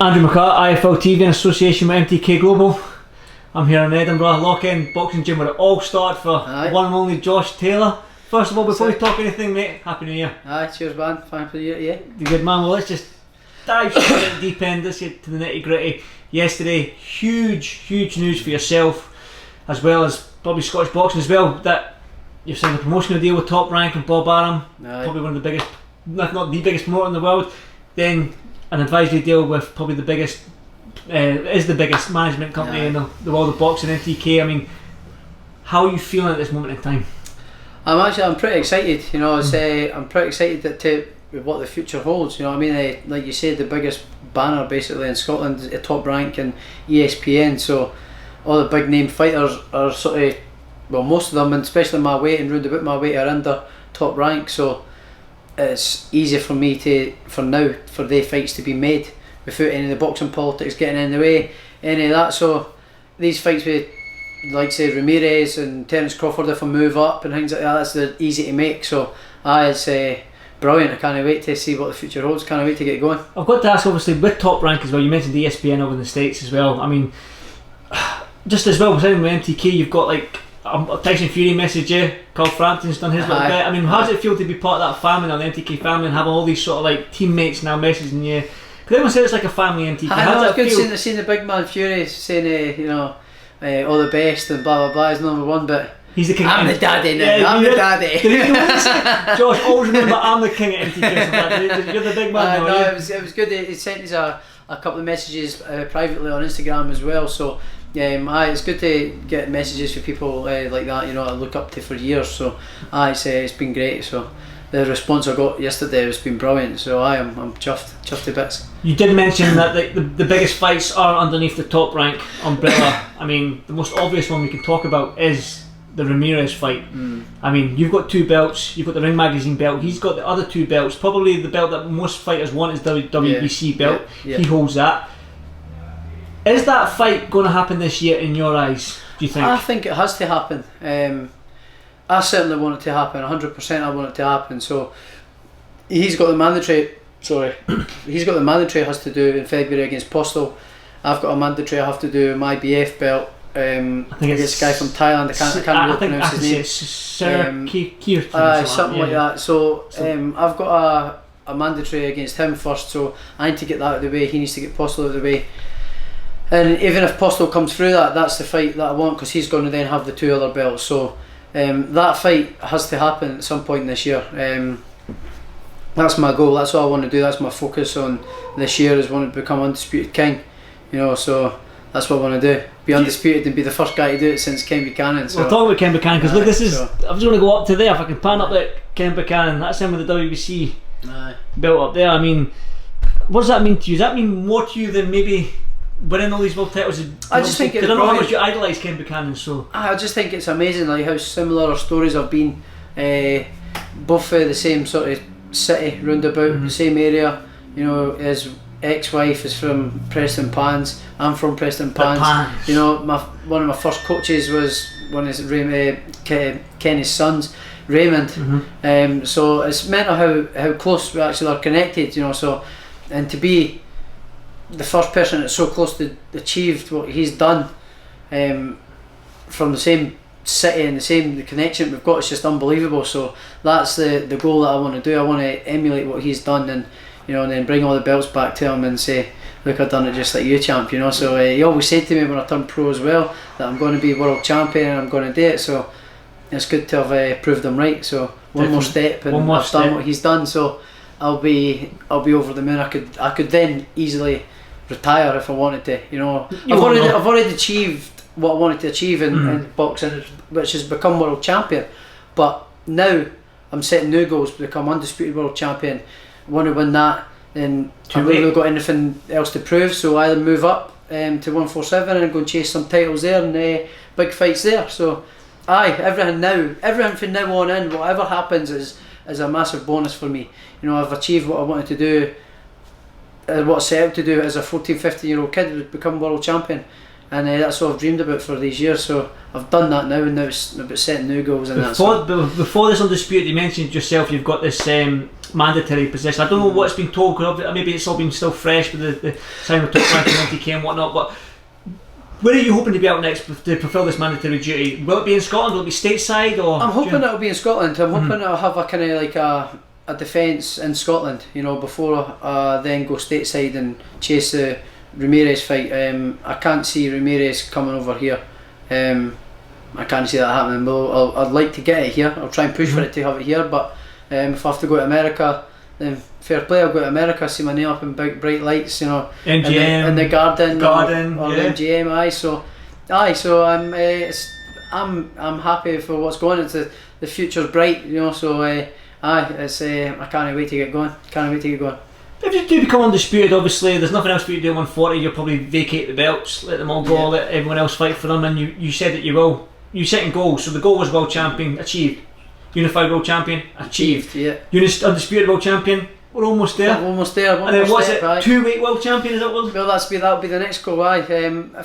Andrew McCART, IFL TV in association with MTK Global. I'm here in Edinburgh, Lock-In Boxing Gym where it all started for one and only Josh Taylor. First of all, before we talk anything, mate, Happy New Year. Aye, cheers man, fine for the year, yeah. The good man. Well, let's just dive straight at the deep end, let's get to the nitty gritty. Yesterday, huge news for yourself, as well as probably Scottish boxing as well, that you've signed a promotional deal with Top Rank and Bob Arum, probably one of the biggest, if not the biggest promoter in the world. Then an advisory deal with probably the biggest, is the biggest management company in the world of boxing, MTK. I mean, how are you feeling at this moment in time? I'm pretty excited, you know. I'm pretty excited to what the future holds, you know what I mean. Like you said, the biggest banner basically in Scotland is Top Rank and ESPN, so all the big name fighters are sort of, well, most of them, and especially my weight and round about my weight, are under Top Rank, so it's easier for me for their fights to be made without any of the boxing politics getting in the way, any of that. So these fights with, like say, Ramirez and Crawford, if I move up and things like that, that's easy to make. So it's brilliant. I can't wait to see what the future holds. Can't wait to get going. I've got to ask, obviously, with Top Rank as well, you mentioned the ESPN over in the States as well. I mean, just as well, same with MTK, you've got like Tyson Fury message you, Carl Frampton's done his little bit. I mean, how does it feel to be part of that family now, the MTK family, and have all these sort of like teammates now messaging you? Because everyone says it's like a family MTK. I know, it's good seeing the big man Fury saying, you know, all the best and blah blah blah is number one, but he's the king. I'm the daddy now. I'm the daddy. Josh, always remember, I'm the king of MTK. You're the big man. No, it was good. He sent us a couple of messages privately on Instagram as well. So it's good to get messages for people like that, you know, I look up to for years. So it's been great. So the response I got yesterday has been brilliant. So I'm chuffed to bits. You did mention that the biggest fights are underneath the Top Rank umbrella. I mean, the most obvious one we can talk about is the Ramirez fight. I mean, you've got 2 belts, you've got the Ring Magazine belt, he's got the other 2 belts, probably the belt that most fighters want is the WBC belt. He holds that. Is that fight going to happen this year in your eyes, do you think? I think it has to happen. I certainly want it to happen, 100% I want it to happen. So he's got the mandatory has to do in February against Postal. I've got a mandatory I have to do my BF belt. I think it's this guy from Thailand. I can't really pronounce his name. Something like that. So I've got a mandatory against him first. So I need to get that out of the way. He needs to get Postal out of the way. And even if Postal comes through that's the fight that I want, because he's going to then have the 2 other belts. So that fight has to happen at some point this year. That's my goal. That's what I want to do. That's my focus on this year, is want to become undisputed king. You know, so that's what I want to do. Be undisputed and be the first guy to do it since Ken Buchanan. So. We'll talk about Ken Buchanan, because look, this is. I'm just going to go up to there. If I can pan up that Ken Buchanan, that's him with the WBC belt up there. I mean, what does that mean to you? Does that mean more to you than maybe winning all these world titles? I just think it's, I don't know how much you idolise Ken Buchanan, so I just think it's amazing, like how similar our stories have been. Both the same sort of city, roundabout, the same area. You know, his ex-wife is from Preston Pans. I'm from Preston Pans. You know, one of my first coaches was one of Kenny's sons, Raymond. So it's mental how close we actually are connected. You know, so, and to be the first person that's so close to achieved what he's done, from the same city and the connection we've got, is just unbelievable. So that's the goal that I want to do. I want to emulate what he's done, and you know, and then bring all the belts back to him and say, look, I've done it just like you, champ. You know, so he always said to me when I turned pro as well that I'm going to be world champion and I'm going to do it. So it's good to have proved him right. So one more step, and I've done what he's done. So I'll be over the moon. I could then easily retire if I wanted to. You know, I've already achieved what I wanted to achieve in boxing, which has become world champion. But now I'm setting new goals to become undisputed world champion. I want to win that, then I've not really got anything else to prove. So I either move up to 147 and go and chase some titles there, and big fights there. So everything from now on in, whatever happens is a massive bonus for me. You know, I've achieved what I wanted to do, what I set out to do as a 14, 15-year-old kid, was become world champion. And that's what I've dreamed about for these years. So I've done that now, and now it's about setting new goals. And before this undisputed, you mentioned yourself, you've got this mandatory position. I don't know what's been talked of. Maybe it's all been still fresh with the signing of top rank and NTK and whatnot. But where are you hoping to be out next to fulfil this mandatory duty? Will it be in Scotland? Will it be stateside? Or I'm hoping it'll be in Scotland. I'm hoping it'll have a kind of like a defence in Scotland, before then go stateside and chase the Ramirez fight. I can't see Ramirez coming over here. I can't see that happening. But I'd like to get it here. I'll try and push for it to have it here. But if I have to go to America, then fair play. I'll go to America, see my name up in big bright lights, MGM, in the garden or yeah. MGM. So I'm happy for what's going on. The future's bright, So I can't wait to get going. If you do become undisputed, obviously there's nothing else for you to do at 140. You'll probably vacate the belts, let them all go, let everyone else fight for them. And you said that you will. You set in goals. So the goal was world champion, achieved. Unified world champion, achieved. Yeah. Undisputed world champion, we're almost there. Almost there. And then what's it? Right. 2-weight world champion, is that what? Well, that'll be the next goal. If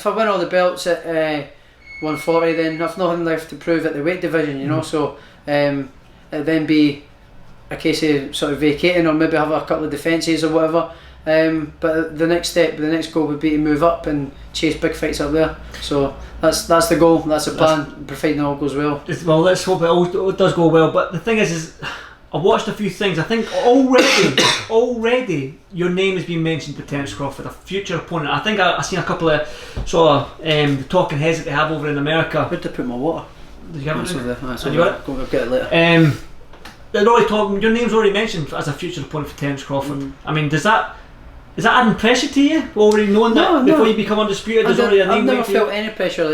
I win all the belts at 140, then I've nothing left to prove at the weight division. So it'd then be a case of sort of vacating, or maybe have a couple of defences or whatever. But the next goal would be to move up and chase big fights up there. So that's the goal, that's the plan, providing it all goes well. Well, let's hope it all does go well. But the thing is I've watched a few things. I think already your name has been mentioned to Terence Crawford, a future opponent. I think I've seen a couple of the talking heads that they have over in America. Where'd I put my water? Did you have it? Did you got it? I'll get it later. They're already talking. Your name's already mentioned as a future opponent for Terence Crawford. I mean, is that adding pressure to you? Already knowing that before you become undisputed, there's already a name. I've never felt any pressure.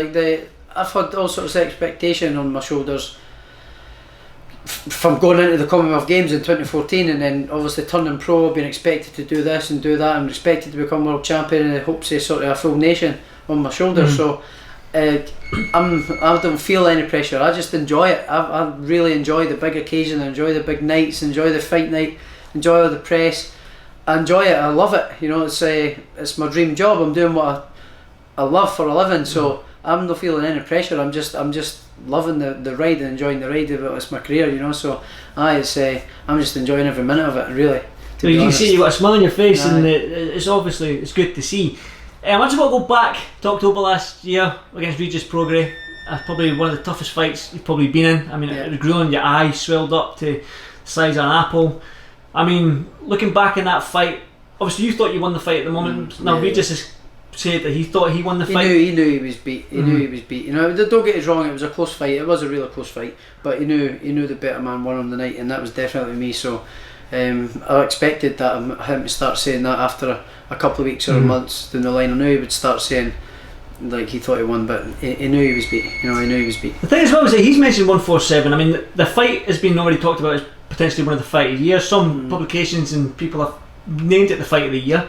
I've had all sorts of expectation on my shoulders from going into the Commonwealth Games in 2014, and then obviously turning pro, being expected to do this and do that, and expected to become world champion, and hopes of sort of a full nation on my shoulders. So I don't feel any pressure. I just enjoy it. I really enjoy the big occasion. I enjoy the big nights. Enjoy the fight night. Enjoy all the press. I enjoy it. I love it. It's my dream job. I'm doing what I love for a living. So I'm not feeling any pressure. I'm just loving the ride and enjoying the ride of it. It's my career, So I'm just enjoying every minute of it. Really. So you can see you've got a smile on your face, and it's good to see. I just want to go back to October last year against Regis Prograis. That's probably one of the toughest fights you've probably been in. I mean, it was grueling. Your eye swelled up to the size of an apple. I mean, looking back in that fight, obviously you thought you won the fight at the moment. Now Regis has said that he thought he won the fight. He knew he was beat. He knew he was beat. Don't get us wrong. It was a close fight. It was a really close fight. But he knew the better man won on the night, and that was definitely me. So I expected him to start saying that after a couple of weeks or months down the line. I knew he would start saying like he thought he won, but he knew he was beat. He knew he was beat. The thing as well is that he's mentioned 147. I mean, the fight has been already talked about as potentially one of the fight of the year. Some publications and people have named it the fight of the year.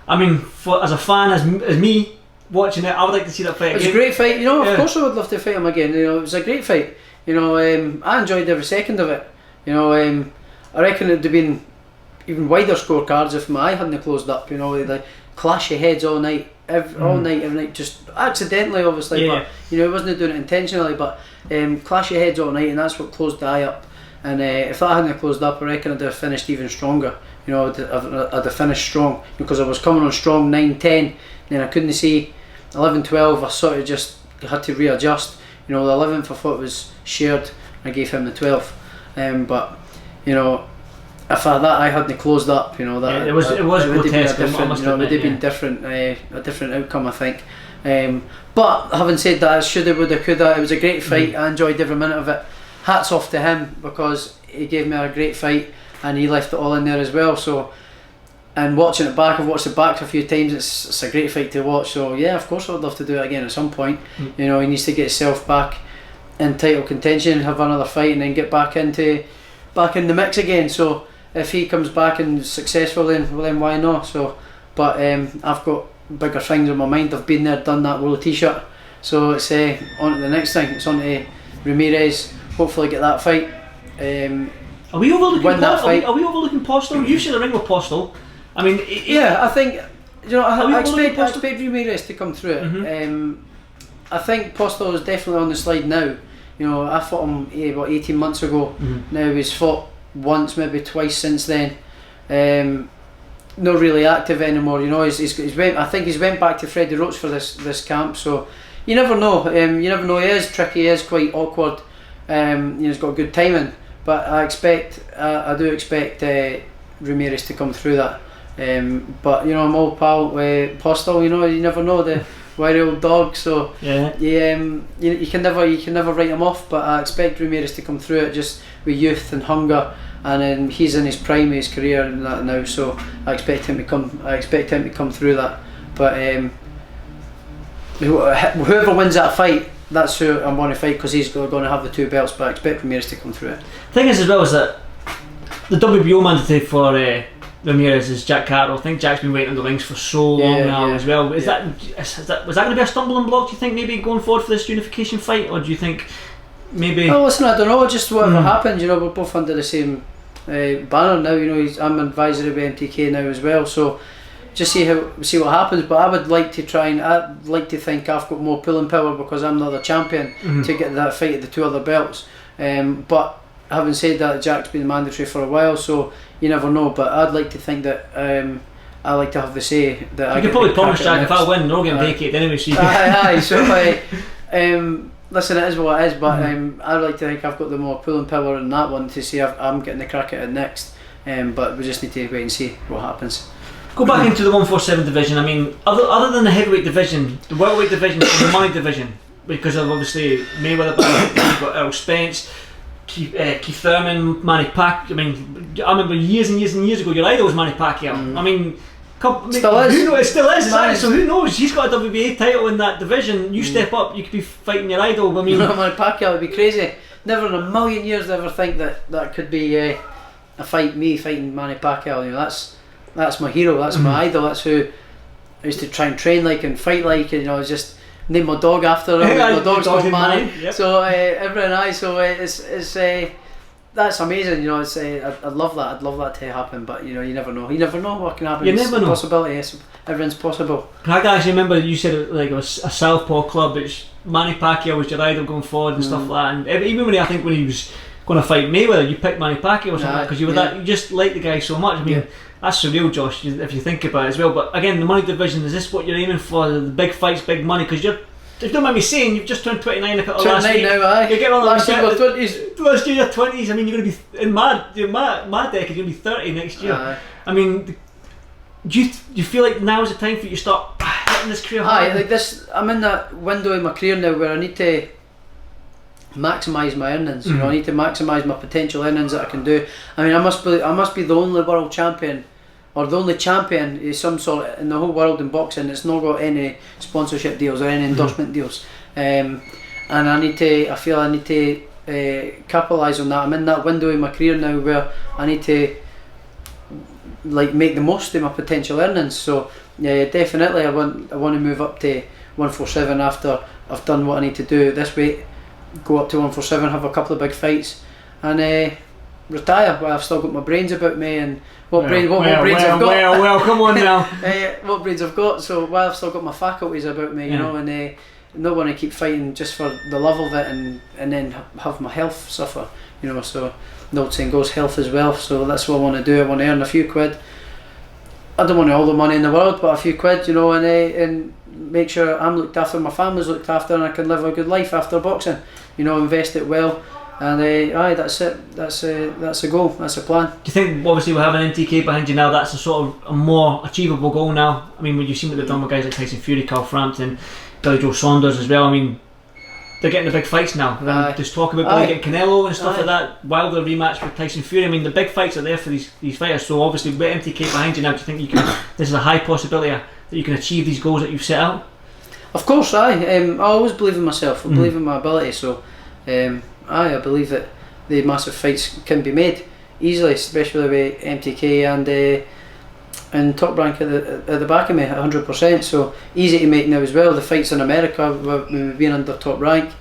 I mean, as a fan, as me watching it, I would like to see that fight again. It was a great fight. Of course I would love to fight him again. It was a great fight. I enjoyed every second of it. I reckon it'd have been even wider scorecards if my eye hadn't closed up. Like clash of heads all night, every night, just accidentally, obviously. But it wasn't doing it intentionally. But clash of heads all night, and that's what closed the eye up. And if that hadn't closed up, I reckon I'd have finished even stronger. I'd have finished strong because I was coming on strong 9-10, then I couldn't see 11-12. I sort of just had to readjust. The 11th I thought was shared. I gave him the 12th, but if that I hadn't closed up, it was grotesque. It would have been different, a different outcome, I think. But having said that, shoulda, woulda, coulda. It was a great fight. I enjoyed every minute of it. Hats off to him because he gave me a great fight and he left it all in there as well. So, and watching it back, I've watched it back a few times. It's a great fight to watch. So yeah, of course I would love to do it again at some point. He needs to get himself back in title contention, have another fight, and then get back in the mix again. So if he comes back and is successful, then why not? So, but I've got bigger things in my mind. I've been there, done that, world t-shirt. So it's on to the next thing. It's on to Ramirez. Hopefully get that fight. Are we overlooking Postal? Are we overlooking Postal? You see the ring with Postal. I mean, I think I expect Ramirez to come through it. I think Postal is definitely on the slide now. I fought him 18 months ago. Now he's fought once, maybe twice since then. not really active anymore. You know, he's went. I think he's went back to Freddie Roach for this camp. So you never know. You never know. He is tricky. He is quite awkward. He's got good timing. But I do expect Ramirez to come through that. But you know, I'm all pal with Postel. You know, you never know, the wiry old dog. So you can never write him off. But I expect Ramirez to come through it just with youth and hunger. And he's in his prime of his career and that now, so I expect him to come through that. But whoever wins that fight, that's who I want to fight, because he's going to have the 2 belts. But I expect Ramirez to come through it. Thing is, as well, is that the WBO mandate for Ramirez is Jack Carter. I think Jack's been waiting on the wings for so long now as well. Was that going to be a stumbling block, do you think, maybe going forward for this unification fight, or do you think maybe? Oh, listen, I don't know. Just whatever happens, you know, we're both under the same banner now. You know, I'm an advisory with MTK now as well. So just see what happens. But I would like to I'd like to think I've got more pulling power because I'm the other champion to get that fight at the 2 other belts. But having said that, Jack's been mandatory for a while, so you never know. But I'd like to think that I like to have the say that you can probably promise Jack if I win, they're all getting vacated anyway. So you aye. So listen, it is what it is. But I'd like to think I've got the more pulling power in that one to see if I'm getting the crack at it next. But we just need to wait and see what happens. Go back into the 147 division. I mean, other than the heavyweight division, the welterweight division, and the money division, because of obviously Mayweather, you've got Errol Spence, Keith Thurman, Manny Pacquiao. I mean, I remember years and years and years ago, your idol was Manny Pacquiao. I mean, still is. It still is. Exactly. So who knows? He's got a WBA title in that division. You step up, you could be fighting your idol. I mean, Manny Pacquiao would be crazy. Never in a million years did I ever think that could be a fight. Me fighting Manny Pacquiao. You know, that's my hero. That's my idol. That's who I used to try and train like and fight like. And, you know, just name my dog after him. My dog's called Manny. Yep. So it's that's amazing. You know, it's I'd love that. I'd love that to happen. But you know, you never know. You never know what can happen. You never know. Possibility. Yes, everything's possible. I actually remember you said it was a southpaw club. It's Manny Pacquiao was your idol going forward and stuff like that. And even when he was going to fight Mayweather, you picked Manny Pacquiao or something because you were you just like the guy so much. I mean, that's surreal, Josh, if you think about it as well. But again, the money division, is this what you're aiming for? The big fights, big money? Because if you don't mind me saying, you've just turned 29 last week. Now, aye. You're getting on last year, 20s. Last year, you're 20s. I mean, you're going to be in my decade. You're going to be 30 next year. Aye. I mean, do you feel like now is the time for you to start hitting this career hard? Aye, like this. I'm in that window in my career now where I need to maximise my earnings. You know, I need to maximise my potential earnings that I can do. I mean, I must be the only world champion, or the only champion is some sort in the whole world in boxing that's not got any sponsorship deals or any endorsement deals. And I feel I need to capitalise on that. I'm in that window in my career now where I need to make the most of my potential earnings. So definitely I want to move up to 147 after I've done what I need to do this weight, go up to 147, have a couple of big fights, and retire. Well, I've still got my brains about me, and what brains I've got. Well, come on now. What brains I've got. So while I've still got my faculties about me, you know, and not want to keep fighting just for the love of it, and then have my health suffer. You know, so the old saying goes, health as well. So that's what I want to do. I want to earn a few quid. I don't want all the money in the world, but a few quid, you know, and make sure I'm looked after, my family's looked after, and I can live a good life after boxing. You know, invest it well. And that's it. That's a goal. That's a plan. Do you think, obviously, we're having MTK behind you now, that's a sort of a more achievable goal now? I mean, when you've seen what they've done with guys like Tyson Fury, Carl Frampton, Billy Joe Saunders as well. I mean, they're getting the big fights now. There's talk about Billy getting Canelo and stuff like that. Wilder rematch with Tyson Fury. I mean, the big fights are there for these fighters. So obviously, with MTK behind you now, do you think this is a high possibility that you can achieve these goals that you've set out? Of course, I always believe in myself. I believe in my ability. So. I believe that the massive fights can be made easily, especially with MTK and Top Rank at the back of me, 100%. So easy to make now as well. The fights in America, with being under Top Rank,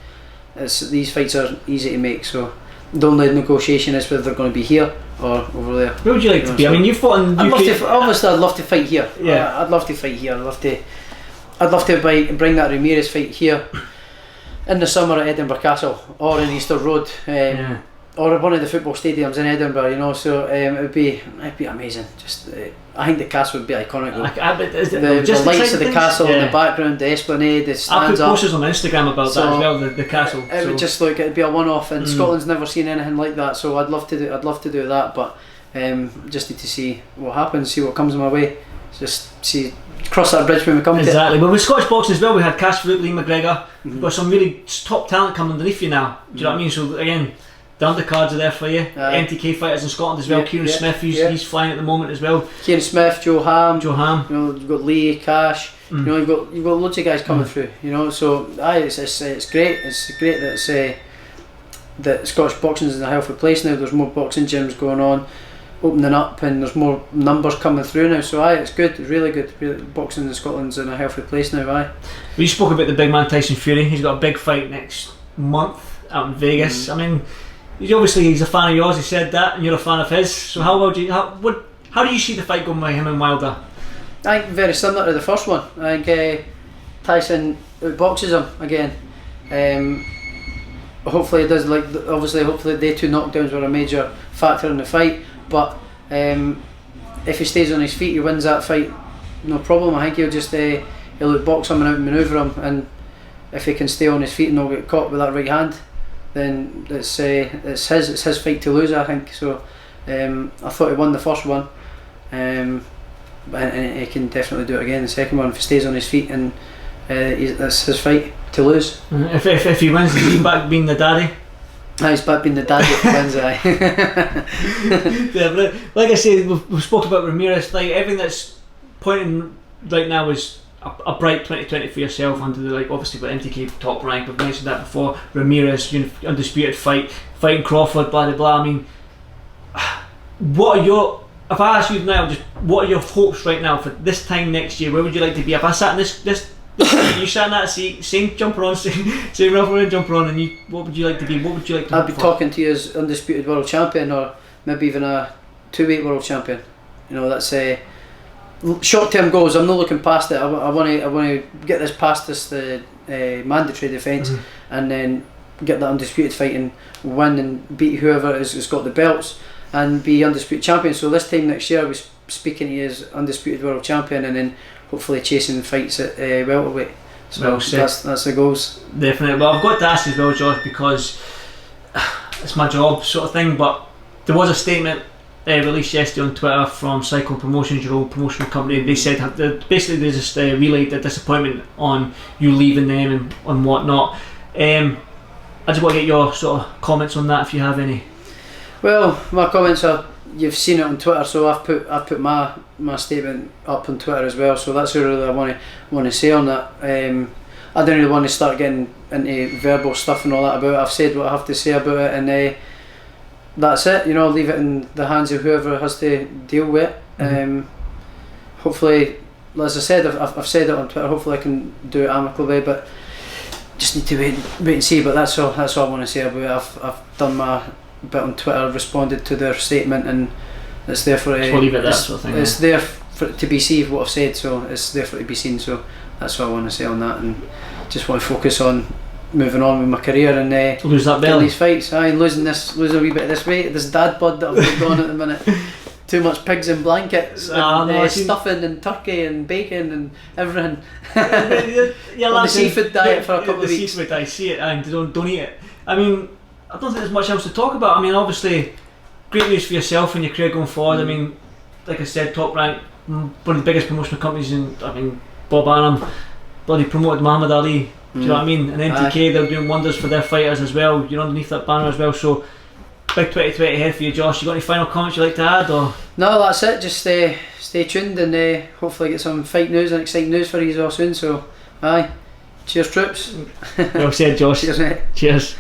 these fights are easy to make. So the only negotiation is whether they're going to be here or over there. Where would you like to be? I mean, you've fought in UK. Obviously, I'd love to fight here. Yeah, I'd love to fight here. I'd love to bring that Ramirez fight here in the summer at Edinburgh Castle or in Easter Road. or one of the football stadiums in Edinburgh, you know. So it'd be amazing. Just I think the castle would be iconic. The lights of the castle in the background, the esplanade, the stands up. I put posters on Instagram about that as well. The castle. It would just look. It'd be a one-off, and Scotland's never seen anything like that. So I'd love to do that, but just need to see what happens, see what comes my way. Just see. Cross that bridge when we come to it. Exactly. Well, with Scottish boxing as well, we had Cash Lee McGregor. We've got some really top talent coming underneath you now. Do you know what I mean? So again, the undercards are there for you. MTK fighters in Scotland as well. Kieran Smith, he's flying at the moment as well. Kieran Smith, Joe Ham. You know, you've got Lee, Cash. You know, you've got loads of guys coming through. You know, so it's great. It's great that that Scottish boxing is in a healthy place now. There's more boxing gyms going on, opening up, and there's more numbers coming through now, so it's good, it's really good. Boxing in Scotland's in a healthy place now. We spoke about the big man Tyson Fury. He's got a big fight next month out in Vegas. I mean, he's a fan of yours, he said that, and you're a fan of his, so how do you see the fight going by him and Wilder? I think very similar to the first one. I think Tyson outboxes him again. Hopefully it does, hopefully they two knockdowns were a major factor in the fight. But if he stays on his feet, he wins that fight, no problem. I think he'll outbox him and outmaneuver him, and if he can stay on his feet and not get caught with that right hand, then it's his fight to lose, I think. So I thought he won the first one, and he can definitely do it again the second one if he stays on his feet, and that's his fight to lose. If he wins, he's back being the daddy. He's back being the daddy if he wins. Yeah, like I said, we've spoke about Ramirez. Like everything that's pointing right now is a bright 2020 for yourself under the obviously with MTK top rank. We've mentioned that before. Ramirez, undisputed fighting Crawford, blah blah blah. I mean, if I ask you now, just what are your hopes right now for this time next year? Where would you like to be? If I sat in this you sat in that seat, same jumper on, same referee jumper on, and what would you like to be? What would you like to? I'd be talking to you as undisputed world champion, or maybe even a 2-weight world champion. You know, that's short-term goals. I'm not looking past it. I want to get this past the mandatory defence, and then get that undisputed fight and win and beat whoever has got the belts and be undisputed champion. So this time next year, I'll be speaking to you as undisputed world champion, and then hopefully chasing fights at welterweight. So that's the goals. Definitely. Well, I've got to ask as well, Josh, because it's my job sort of thing, but there was a statement released yesterday on Twitter from Cycle Promotions, your old promotional company. They said basically they just relayed their disappointment on you leaving them and whatnot. I just want to get your sort of comments on that if you have any. Well, my comments are, you've seen it on Twitter, so I've put my statement up on Twitter as well. So that's really I want to say on that. I don't really want to start getting into verbal stuff and all that about it. I've said what I have to say about it, and that's it. You know, leave it in the hands of whoever has to deal with it. Hopefully, as I said, I've said it on Twitter. Hopefully, I can do it amicably, but just need to wait and see. But that's all I want to say about it. I've done my bit on Twitter, responded to their statement, and it's there for it's there for it to be seen what I've said, so it's there for it to be seen. So that's what I want to say on that, and just want to focus on moving on with my career and lose that belly, these fights. Losing a wee bit of this weight, this dad bod that I've got on at the minute. Too much pigs and blankets, and stuffing and turkey and bacon and everything. On the seafood diet for a couple of weeks. The seafood diet, see it and don't eat it. I mean, I don't think there's much else to talk about. I mean, obviously, great news for yourself and your career going forward. I mean, like I said, top rank, one of the biggest promotional companies Bob Arum bloody promoted Muhammad Ali. Do you know what I mean? And MTK, they're doing wonders for their fighters as well. You're underneath that banner as well. So, big 2020 ahead for you, Josh. You got any final comments you'd like to add? Or? No, that's it. Just stay tuned and hopefully get some fight news and exciting news for you all soon. So, cheers, troops. Well said, Josh. Cheers, mate. Cheers.